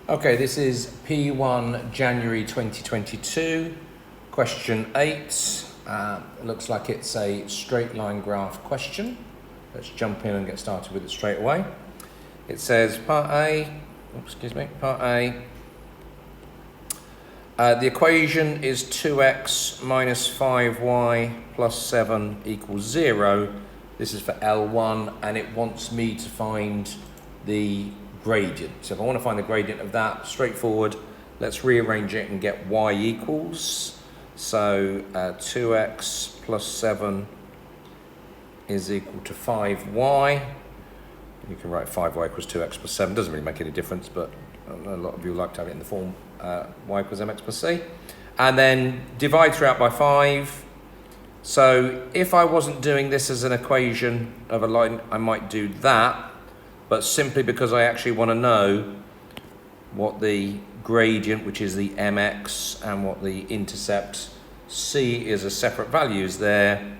Okay, this is P1 January 2022, question 8. Looks like it's a straight line graph question. Let's jump in and get started with it straight away. It says part A, the equation is 2x minus 5y plus 7 equals 0. This is for L1 and it wants me to find the gradient. So if I want to find the gradient of that, straightforward, let's rearrange it and get y equals. So 2x plus 7 is equal to 5y. You can write 5y equals 2x plus 7. Doesn't really make any difference, but a lot of you like to have it in the form y equals mx plus c. And then divide throughout by 5. So if I wasn't doing this as an equation of a line, I might do that. But simply because I actually want to know what the gradient, which is the mx, and what the intercept c is as separate values there,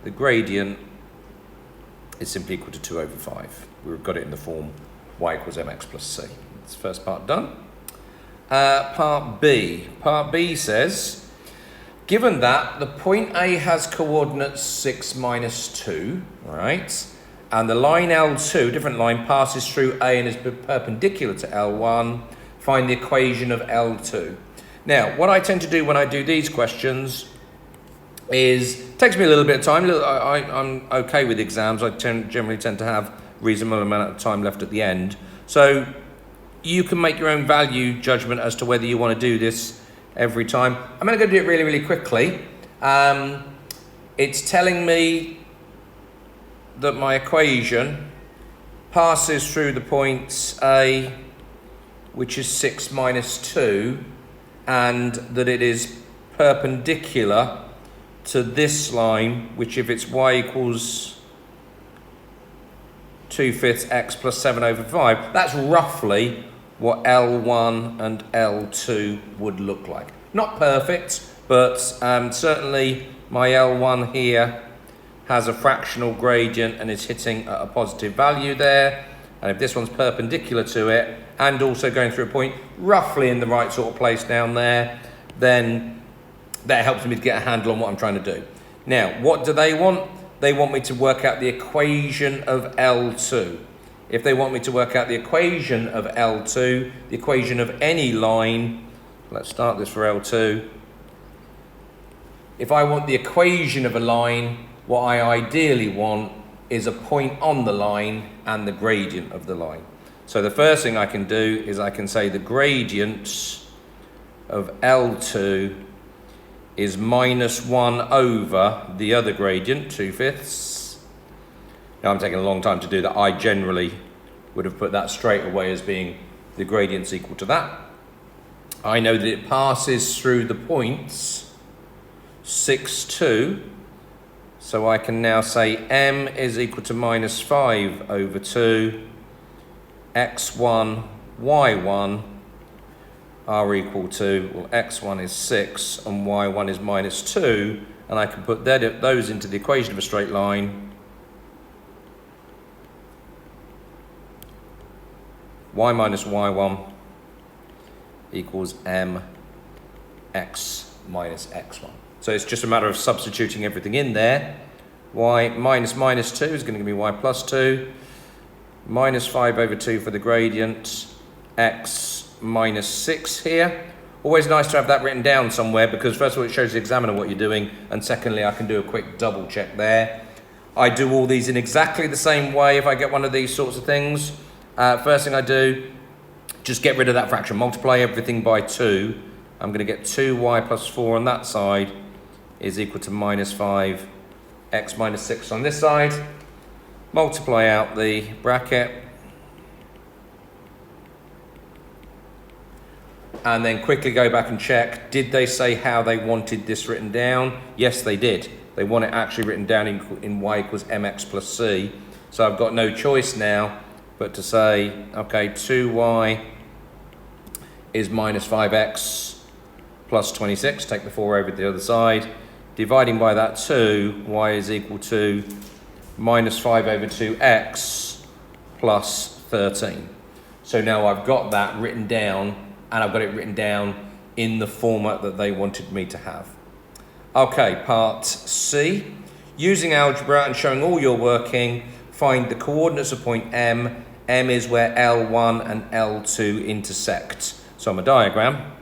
the gradient is simply equal to 2 over 5. We've got it in the form y equals mx plus c. That's the first part done. Part B. Part B says, given that the point A has coordinates 6 minus 2, right? And the line L2, different line, passes through A and is perpendicular to L1, find the equation of L2. Now, what I tend to do when I do these questions is, it takes me a little bit of time. I'm okay with exams. I generally tend to have a reasonable amount of time left at the end. So you can make your own value judgment as to whether you want to do this every time. I'm going to go do it really, really quickly. It's telling me that my equation passes through the point A, which is 6 minus 2, and that it is perpendicular to this line, which if it's y equals 2/5 x plus 7 over 5, that's roughly what L1 and L2 would look like. Not perfect, but certainly my L1 here has a fractional gradient and is hitting at a positive value there. And if this one's perpendicular to it and also going through a point roughly in the right sort of place down there, then that helps me to get a handle on what I'm trying to do. Now, what do they want? They want me to work out the equation of L2. If they want me to work out the equation of L2, the equation of any line, let's start this for L2. If I want the equation of a line, what I ideally want is a point on the line and the gradient of the line. So the first thing I can do is I can say the gradient of L2 is minus 1 over the other gradient, 2/5. Now I'm taking a long time to do that. I generally would have put that straight away as being the gradient's equal to that. I know that it passes through the points 6, 2. So I can now say m is equal to minus 5 over 2, x1, y1 are equal to, well, x1 is 6 and y1 is minus 2, and I can put those into the equation of a straight line. Y minus y1 equals mx minus x1. So it's just a matter of substituting everything in there. Y minus minus 2 is going to give me y plus 2. Minus 5 over 2 for the gradient. X minus 6 here. Always nice to have that written down somewhere because first of all it shows the examiner what you're doing, and secondly I can do a quick double check there. I do all these in exactly the same way if I get one of these sorts of things. First thing I do, just get rid of that fraction. Multiply everything by 2. I'm going to get 2y plus 4 on that side is equal to minus 5, x minus 6 on this side. Multiply out the bracket. And then quickly go back and check, did they say how they wanted this written down? Yes, they did. They want it actually written down in y equals mx plus c. So I've got no choice now but to say, okay, 2y is minus 5x plus 26. Take the 4 over to the other side. Dividing by that 2, y is equal to minus 5 over 2x plus 13. So now I've got that written down, and I've got it written down in the format that they wanted me to have. Okay, part C. Using algebra and showing all your working, find the coordinates of point M. M is where L1 and L2 intersect. So on my diagram,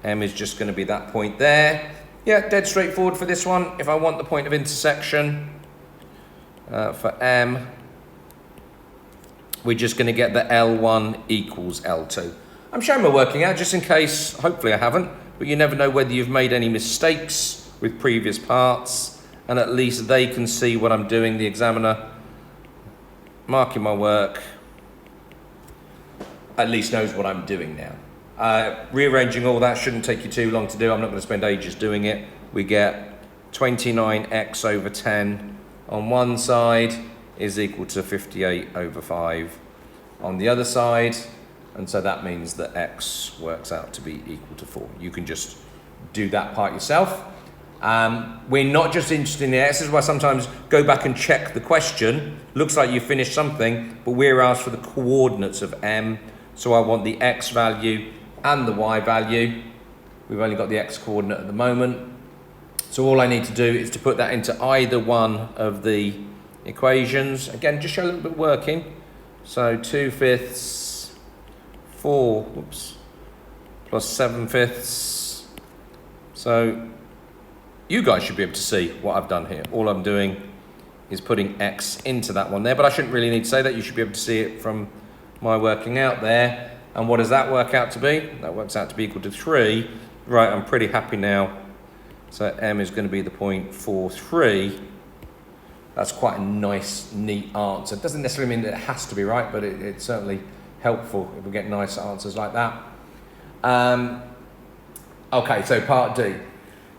M is just going to be that point there. Yeah, dead straightforward for this one. If I want the point of intersection for M, we're just going to get that L1 equals L2. I'm showing my working out just in case, hopefully I haven't, but you never know whether you've made any mistakes with previous parts, and at least they can see what I'm doing, the examiner, marking my work, at least knows what I'm doing now. Rearranging all that shouldn't take you too long to do. I'm not going to spend ages doing it. We get 29x over 10 on one side is equal to 58 over 5 on the other side, and so that means that x works out to be equal to 4. You can just do that part yourself. We're not just interested in the x. This is why sometimes go back and check the question. Looks like you finished something, but we're asked for the coordinates of M. So I want the x value and the y value. We've only got the x coordinate at the moment. So all I need to do is to put that into either one of the equations. Again, just show a little bit working. So 2/5, 4, plus 7/5. So you guys should be able to see what I've done here. All I'm doing is putting x into that one there, but I shouldn't really need to say that. You should be able to see it from my working out there. And what does that work out to be? That works out to be equal to 3. Right, I'm pretty happy now. So M is going to be the point 4, 3. That's quite a nice, neat answer. It doesn't necessarily mean that it has to be right, but it's certainly helpful if we get nice answers like that. Okay, so part D.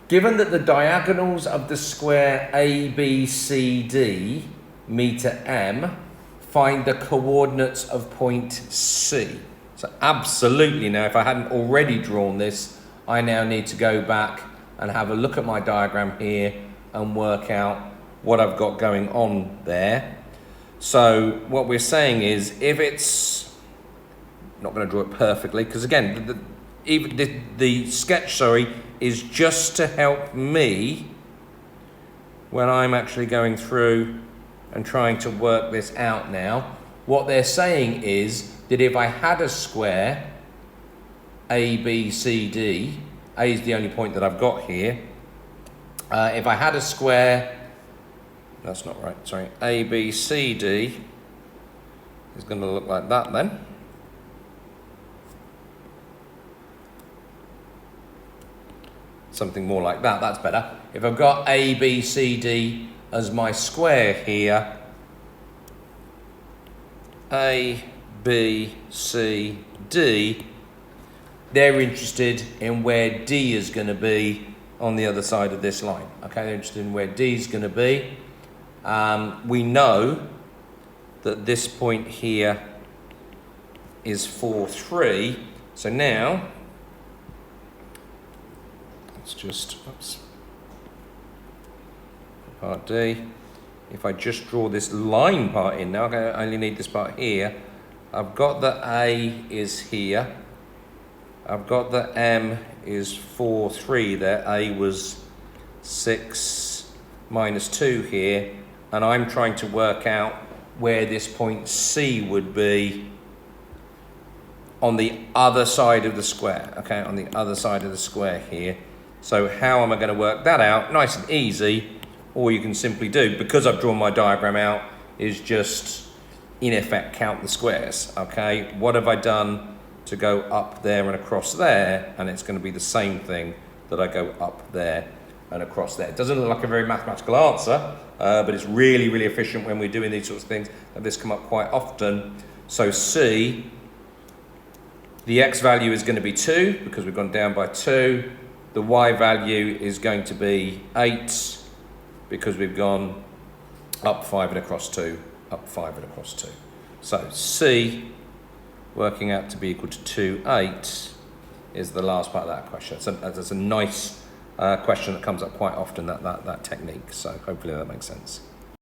Given that the diagonals of the square ABCD meet at M, find the coordinates of point C. So absolutely now, if I hadn't already drawn this, I now need to go back and have a look at my diagram here and work out what I've got going on there. So what we're saying is, if it's, not going to draw it perfectly, because again, the sketch, is just to help me when I'm actually going through and trying to work this out now. What they're saying is that if I had a square, ABCD, A is the only point that I've got here. If I had a square, that's not right, sorry, ABCD is going to look like that then. Something more like that, that's better. If I've got ABCD as my square here, A, B, C, D, they're interested in where D is going to be on the other side of this line. Okay, they're interested in where D is going to be. We know that this point here is 4, 3. So now, let's just, part D. If I just draw this line part in now, I only need this part here. I've got that A is here. I've got that M is 4, 3 there. A was 6 minus 2 here. And I'm trying to work out where this point C would be on the other side of the square. Okay, on the other side of the square here. So how am I going to work that out? Nice and easy. All you can simply do, because I've drawn my diagram out, is just, in effect, count the squares. Okay, what have I done to go up there and across there? And it's going to be the same thing that I go up there and across there. It doesn't look like a very mathematical answer, but it's really, really efficient when we're doing these sorts of things. And this come up quite often. So C, the x value is going to be 2, because we've gone down by 2. The y value is going to be 8, because we've gone up 5 and across 2, up 5 and across 2. So C, working out to be equal to 2, 8, is the last part of that question. So that's a nice question that comes up quite often, that technique. So hopefully that makes sense.